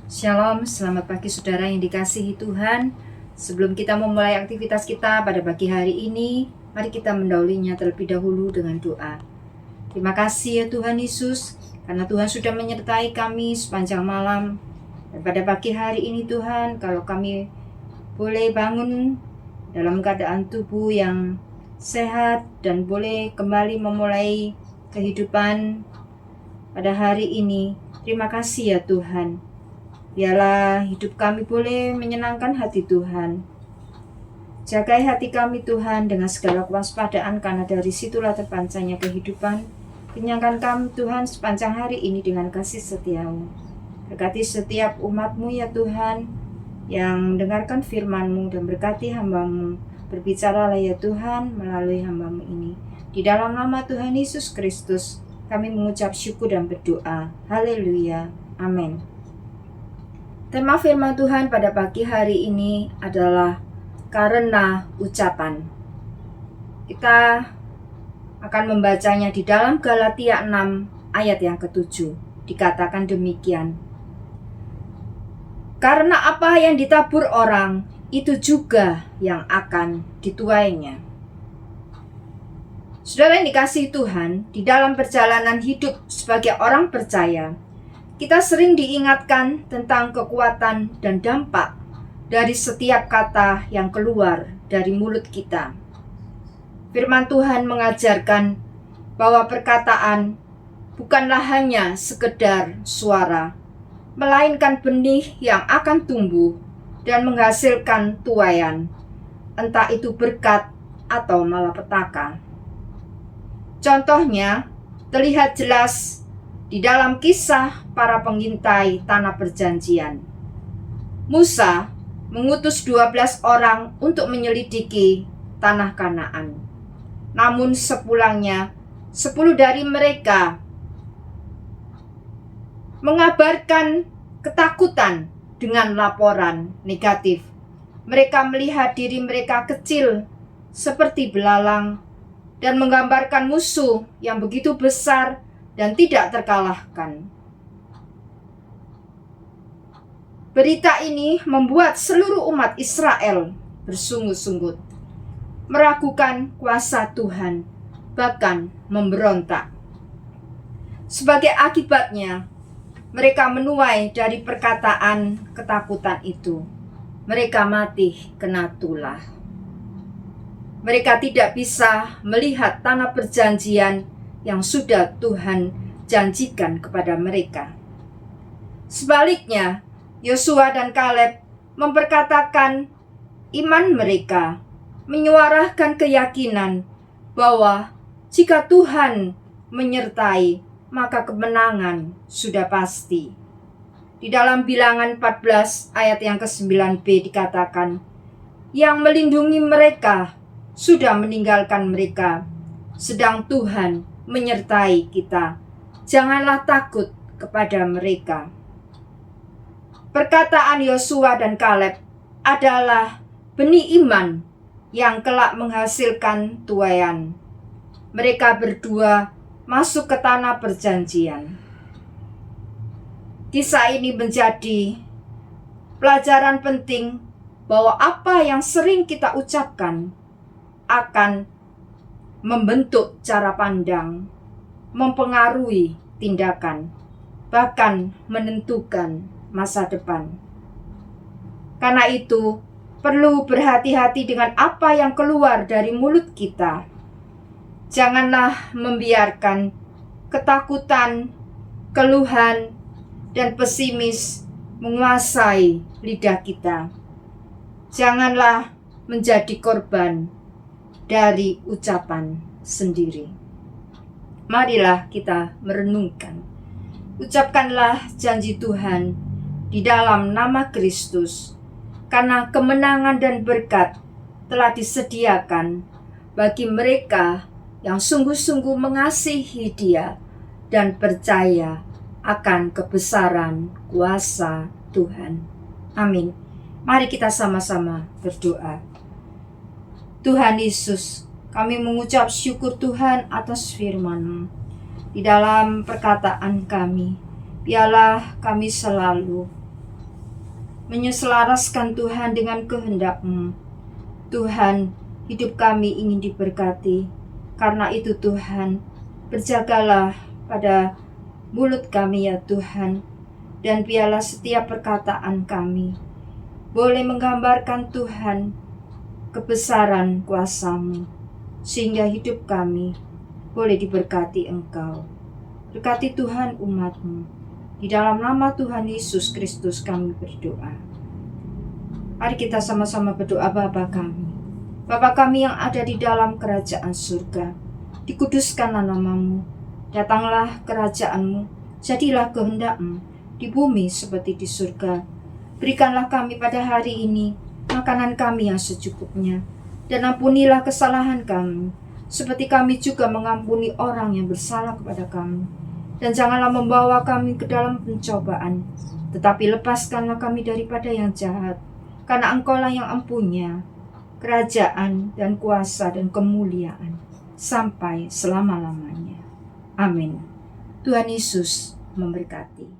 Shalom, selamat pagi saudara yang dikasihi Tuhan. Sebelum kita memulai aktivitas kita pada pagi hari ini, mari kita mendahulunya terlebih dahulu dengan doa. Terima kasih ya Tuhan Yesus, karena Tuhan sudah menyertai kami sepanjang malam. Dan pada pagi hari ini Tuhan, kalau kami boleh bangun dalam keadaan tubuh yang sehat dan boleh kembali memulai kehidupan pada hari ini, terima kasih ya Tuhan. Biarlah hidup kami boleh menyenangkan hati Tuhan. Jagai hati kami Tuhan dengan segala kewaspadaan, karena dari situlah terpancarnya kehidupan. Kenyangkan kami Tuhan sepanjang hari ini dengan kasih setia-Mu. Berkati setiap umat-Mu ya Tuhan, yang mendengarkan firman-Mu, dan berkati hamba-Mu. Berbicaralah ya Tuhan melalui hamba-Mu ini. Di dalam nama Tuhan Yesus Kristus, kami mengucap syukur dan berdoa. Haleluya. Amin. Tema firman Tuhan pada pagi hari ini adalah karena ucapan. Kita akan membacanya di dalam Galatia 6 ayat yang ke-7. Dikatakan demikian. Karena apa yang ditabur orang, itu juga yang akan dituainya. Saudara yang dikasihi Tuhan, di dalam perjalanan hidup sebagai orang percaya, kita sering diingatkan tentang kekuatan dan dampak dari setiap kata yang keluar dari mulut kita. Firman Tuhan mengajarkan bahwa perkataan bukanlah hanya sekedar suara, melainkan benih yang akan tumbuh dan menghasilkan tuaian, entah itu berkat atau malapetaka. Contohnya terlihat jelas di dalam kisah para pengintai tanah perjanjian. Musa mengutus 12 orang untuk menyelidiki tanah Kanaan. Namun sepulangnya, 10 dari mereka mengabarkan ketakutan dengan laporan negatif. Mereka melihat diri mereka kecil seperti belalang dan menggambarkan musuh yang begitu besar dan tidak terkalahkan. Berita ini membuat seluruh umat Israel bersungut-sungut, meragukan kuasa Tuhan, bahkan memberontak. Sebagai akibatnya, mereka menuai dari perkataan ketakutan itu. Mereka mati kena tulah. Mereka tidak bisa melihat tanah perjanjian yang sudah Tuhan janjikan kepada mereka. Sebaliknya, Yosua dan Kaleb memperkatakan iman mereka, menyuarakan keyakinan bahwa jika Tuhan menyertai, maka kemenangan sudah pasti. Di dalam Bilangan 14 ayat yang ke-9b dikatakan, yang melindungi mereka sudah meninggalkan mereka, sedang Tuhan menyertai kita. Janganlah takut kepada mereka. Perkataan Yosua dan Kaleb adalah benih iman yang kelak menghasilkan tuaian. Mereka berdua masuk ke tanah perjanjian. Kisah ini menjadi pelajaran penting bahwa apa yang sering kita ucapkan akan membentuk cara pandang, mempengaruhi tindakan, bahkan menentukan masa depan. Karena itu, perlu berhati-hati dengan apa yang keluar dari mulut kita. Janganlah membiarkan ketakutan, keluhan, dan pesimis menguasai lidah kita. Janganlah menjadi korban dari ucapan sendiri. Marilah kita merenungkan. Ucapkanlah janji Tuhan di dalam nama Kristus, karena kemenangan dan berkat telah disediakan bagi mereka yang sungguh-sungguh mengasihi Dia dan percaya akan kebesaran kuasa Tuhan. Amin. Mari kita sama-sama berdoa. Tuhan Yesus, kami mengucap syukur Tuhan atas firman-Mu. Di dalam perkataan kami, biarlah kami selalu menyelaraskan Tuhan dengan kehendak-Mu. Tuhan, hidup kami ingin diberkati. Karena itu Tuhan, berjagalah pada mulut kami ya Tuhan, dan biarlah setiap perkataan kami boleh menggambarkan Tuhan kebesaran kuasa-Mu, sehingga hidup kami boleh diberkati Engkau. Berkati Tuhan umat-Mu. Di dalam nama Tuhan Yesus Kristus kami berdoa. Mari kita sama-sama berdoa. Bapa kami. Bapa kami yang ada di dalam kerajaan surga, dikuduskanlah nama-Mu. Datanglah kerajaan-Mu, jadilah kehendak-Mu di bumi seperti di surga. Berikanlah kami pada hari ini makanan kami yang secukupnya, dan ampunilah kesalahan kami, seperti kami juga mengampuni orang yang bersalah kepada kami. Dan janganlah membawa kami ke dalam pencobaan, tetapi lepaskanlah kami daripada yang jahat, karena Engkaulah yang empunya kerajaan dan kuasa dan kemuliaan sampai selama-lamanya. Amin. Tuhan Yesus memberkati.